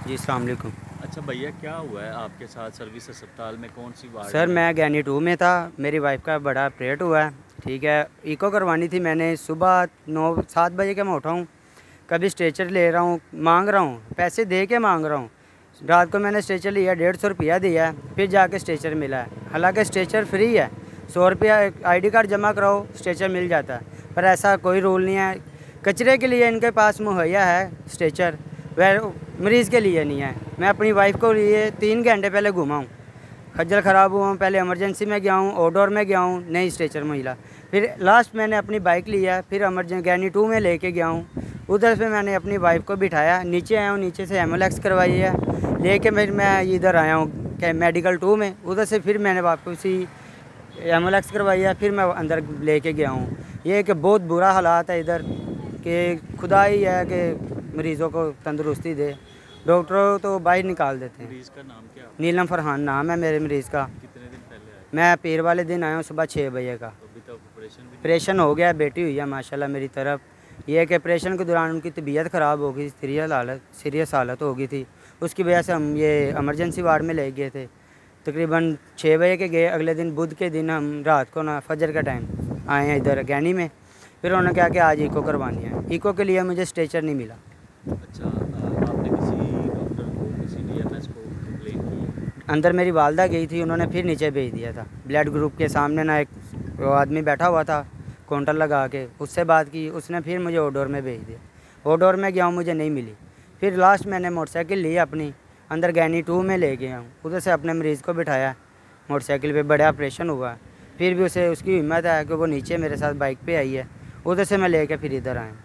जी अस्सलाम वालेकुम। अच्छा भैया, क्या हुआ है आपके साथ? सर्विस अस्पताल में कौन सी वार्ड सर में? मैं गैनी 2 में था। मेरी वाइफ का बड़ा ऑपरेट हुआ है। ठीक है, इको करवानी थी मैंने। सुबह 9-7 बजे के मैं उठा हूँ, कभी स्ट्रेचर ले रहा हूँ, मांग रहा हूँ, पैसे दे के मांग रहा हूँ। रात को मैंने स्ट्रेचर लिया, 150 रुपया दिया है, फिर जाके स्ट्रेचर मिला है। हालांकि स्ट्रेचर फ्री है, 100 रुपया ID कार्ड जमा कराओ स्ट्रेचर मिल जाता है, पर ऐसा कोई रूल नहीं है। कचरे के लिए इनके पास मुहैया है स्ट्रेचर, वह मरीज़ के लिए नहीं है। मैं अपनी वाइफ को लिए 3 घंटे पहले घुमा हूँ, खज्जल ख़राब हुआ हूँ। पहले इमरजेंसी में गया हूँ, आउटडोर में गया हूँ, नहीं स्ट्रेचर मिला। फिर लास्ट मैंने अपनी बाइक लिया, फिर गैनी 2 में लेके गया हूँ। उधर से मैंने अपनी वाइफ को बिठाया, नीचे आया हूँ, नीचे से एम्बुलेंस करवाई है, लेके फिर मैं इधर आया हूँ मेडिकल 2 में। उधर से फिर मैंने वापसी एम्बुलेंस करवाई है, फिर मैं अंदर लेके गया हूँ। ये कि बहुत बुरा हालात है इधर, कि खुदा ही है कि मरीज़ों को तंदुरुस्ती दे। डॉक्टर तो बाहर निकाल देते हैं। मरीज का नाम क्या है? नीलम फरहान नाम है मेरे मरीज़ का। कितने दिन पहले आए? मैं पीर वाले दिन आया हूँ सुबह 6 बजे का। तो अभी तक ऑपरेशन भी नहीं? ऑपरेशन हो गया, बेटी हुई है माशाल्लाह मेरी तरफ। ये है कि ऑपरेशन के दौरान उनकी तबीयत ख़राब हो गई, सीरियस हालत हो गई थी। उसकी वजह से हम ये इमरजेंसी वार्ड में ले गए थे। तकरीबन 6 बजे के गए। अगले दिन बुध के दिन हम रात को ना फजर का टाइम आए हैं इधर गैनी में। फिर उन्होंने कहा कि आज इको करवानी है। इको के लिए मुझे स्ट्रेचर नहीं मिला। अच्छा, आपने किसी डॉक्टर को, किसी DMS को कंप्लेन की? अंदर मेरी वालदा गई थी, उन्होंने फिर नीचे भेज दिया था। ब्लड ग्रुप के सामने ना एक वो आदमी बैठा हुआ था काउंटर लगा के, उससे बात की, उसने फिर मुझे आउटडोर में भेज दिया। आउटडोर में गया हूँ, मुझे नहीं मिली। फिर लास्ट मैंने मोटरसाइकिल ली अपनी, अंदर गैनी 2 में ले गया हूँ। उधर से अपने मरीज़ को बिठाया मोटरसाइकिल पे, बड़ा ऑपरेशन हुआ। फिर भी उसे उसकी हिम्मत है कि वो नीचे मेरे साथ बाइक पे आई है। उधर से मैं लेके फिर इधर आया।